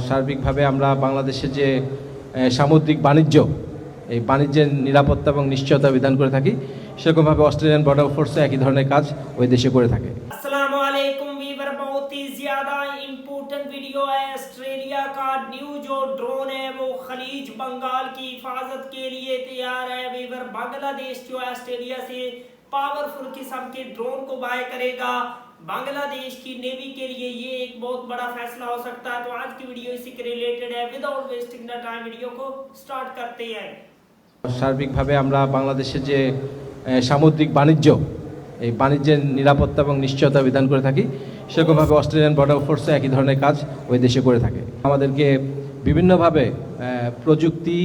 সার্বিকভাবে আমরা বাংলাদেশের যে সামুদ্রিক বাণিজ্য, এই বাণিজ্যের নিরাপত্তা এবং নিশ্চয়তা বিধান করে থাকি, সেরকমভাবে অস্ট্রেলিয়ান বর্ডার ফোর্সও একই ধরনের কাজ ওই দেশে করে থাকে। अस्सलामु अलैकुम वीवर, बहुत ही ज्यादा इम्पोर्टेंट वीडियो है। ऑस्ट्रेलिया का न्यू जो ड्रोन है वो खलीज बंगाल की हिफाजत के लिए तैयार है वीवर। बांग्लादेश जो है ऑस्ट्रेलिया से पावरफुल किस्म के ड्रोन को बाय करेगा। बांग्लादेश की नेवी के लिए ये एक बहुत बड़ा फैसला हो सकता है। तो आज की वीडियो इसी के रिलेटेड है। Without wasting the time video को स्टार्ट करते हैं। সার্বিকভাবে আমরা বাংলাদেশের যে সামুদ্রিক বাণিজ্য, এই বাণিজ্যের নিরাপত্তা এবং নিশ্চয়তা বিধান করে থাকি, সেরকমভাবে অস্ট্রেলিয়ান বর্ডার ফোর্সও একই ধরনের কাজ ওই দেশে করে থাকে। আমাদেরকে বিভিন্নভাবে প্রযুক্তি,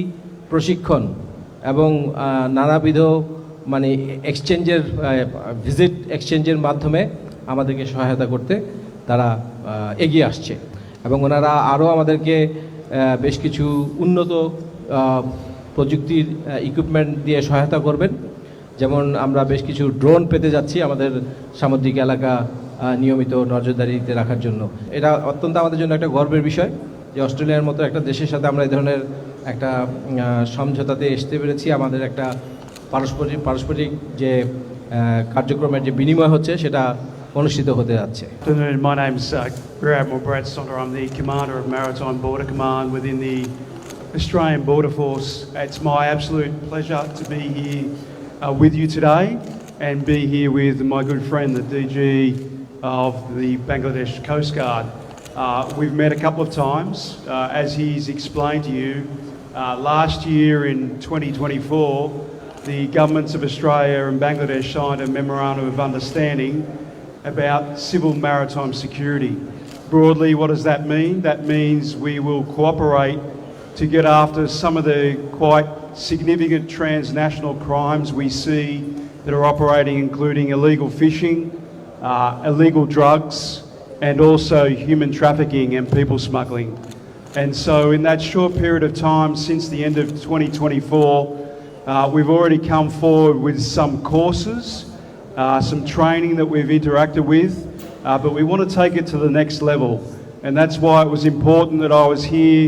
প্রশিক্ষণ এবং নানাবিধ এক্সচেঞ্জের ভিজিট এক্সচেঞ্জের মাধ্যমে আমাদেরকে সহায়তা করতে তারা এগিয়ে আসছে এবং ওনারা আরও আমাদেরকে বেশ কিছু উন্নত প্রযুক্তির ইকুইপমেন্ট দিয়ে সহায়তা করবেন। যেমন আমরা বেশ কিছু ড্রোন পেতে যাচ্ছি আমাদের সামুদ্রিক এলাকা নিয়মিত নজরদারিতে রাখার জন্য। এটা অত্যন্ত আমাদের জন্য একটা গর্বের বিষয় যে অস্ট্রেলিয়ার মতো একটা দেশের সাথে আমরা এই ধরনের একটা সমঝোতাতে আসতে পেরেছি। আমাদের একটা পারস্পরিক যে কার্যক্রমের যে বিনিময় হচ্ছে সেটা অনুষ্ঠিত হতে যাচ্ছে। My name's Rear Admiral Brad Sonner. I'm the Commander of Maritime Border Command within the Australian Border Force. It's my absolute pleasure to be here with you today and be here with my good friend, the DG of the Bangladesh Coast Guard. We've met a couple of times. As he's explained to you, last year in 2024, the governments of Australia and Bangladesh signed a memorandum of understanding about civil maritime security. Broadly, what does that mean? That means we will cooperate to get after some of the quite significant transnational crimes we see that are operating, including illegal fishing, illegal drugs, and also human trafficking and people smuggling. And so in that short period of time since the end of 2024, we've already come forward with some courses, some training that we've interacted with, but we want to take it to the next level. And that's why it was important that I was here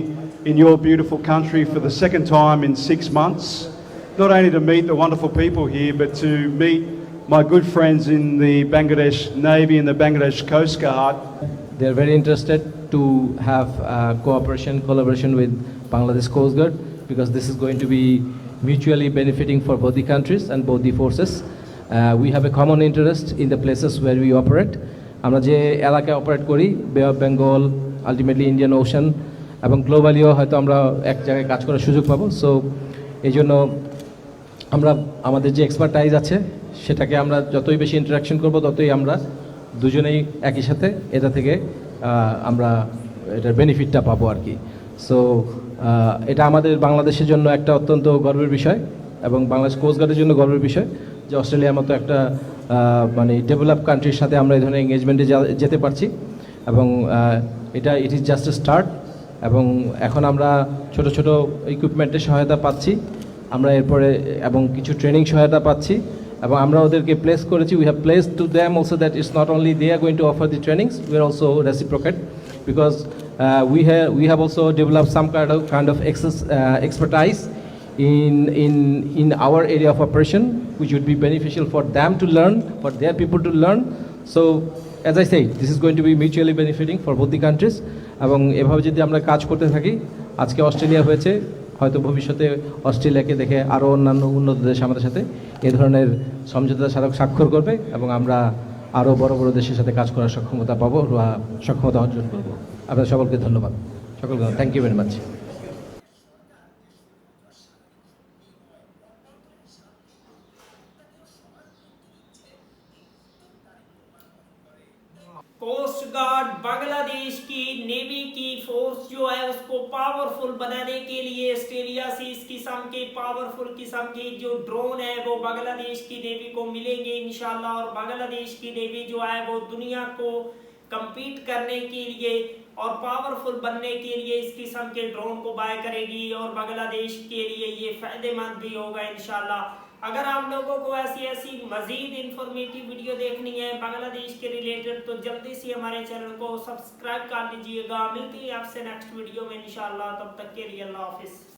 in your beautiful country for the second time in 6 months, not only to meet the wonderful people here, but to meet my good friends in the Bangladesh Navy and the Bangladesh Coast Guard. They are very interested to have collaboration with Bangladesh Coast Guard because this is going to be mutually benefiting for both the countries and both the forces. We have a common interest in the places where we operate. আমরা যে এলাকায় operate করি, বে of Bengal, ultimately Indian ocean এবং গ্লোবালিও হয়তো আমরা এক জায়গায় কাজ করার সুযোগ পাবো। সো এই জন্য আমরা আমাদের যে এক্সপার্টাইজ আছে সেটাকে আমরা যতই বেশি ইন্টারাকশন করব ততই আমরা দুজনেই একই সাথে এটা থেকে আমরা এটার বেনিফিটটা পাবো আর কি। সো এটা আমাদের বাংলাদেশের জন্য একটা অত্যন্ত গর্বের বিষয় এবং বাংলাদেশ কোস্ট গার্ডের জন্য গর্বের বিষয় যে অস্ট্রেলিয়ার মতো একটা ডেভেলপ কান্ট্রির সাথে আমরা এই ধরনের এঙ্গেজমেন্টে যেতে পারছি এবং it is just a start. এবং এখন আমরা ছোট ছোট ইকুইপমেন্টের সহায়তা পাচ্ছি আমরা এরপরে এবং কিছু ট্রেনিং সহায়তা পাচ্ছি এবং আমরা ওদেরকে প্লেস করেছি। We have place to them also that it's not only they are going to offer the trainings, we are also reciprocate because we have also developed some kind of expertise in our area of operation, which would be beneficial for them to learn, for their people to learn. So as I say, this is going to be mutually benefiting for both the countries. এবং এভাবে যদি আমরা কাজ করতে থাকি, আজকে Australia হয়েছে, হয়তো ভবিষ্যতে অস্ট্রেলিয়াকে দেখে আরও অন্যান্য উন্নত দেশ আমাদের সাথে এ ধরনের সমঝোতা স্বাক্ষর করবে এবং আমরা আরও বড় বড় দেশের সাথে কাজ করার সক্ষমতা পাবো বা সক্ষমতা অর্জন করবো। আপনাদের সকলকে ধন্যবাদ। সকলকে thank you very much. Coast guard Bangladesh की नेवी की फोर्स जो है उसको पावरफुल बनाने के लिए ऑस्ट्रेलिया से इस किस्म के पावरफुल किस्म के जो ड्रोन है वो बांग्लादेश की नेवी को मिलेंगे इंशाल्लाह। और बांग्लादेश की नेवी जो है वो दुनिया को कम्पीट करने के लिए और पावरफुल बनने के लिए इस किस्म के ड्रोन को बाय करेगी और बांग्लादेश के लिए ये फायदेमंद भी होगा इंशाल्लाह। अगर आप लोगों को ऐसी ऐसी मजीद इंफॉर्मेटिव वीडियो देखनी है बांग्लादेश के रिलेटेड तो जल्दी से हमारे चैनल को सब्सक्राइब कर लीजिएगा। मिलती है आपसे नेक्स्ट वीडियो में इंशाल्लाह, तब तक के लिए अल्लाह हाफिज।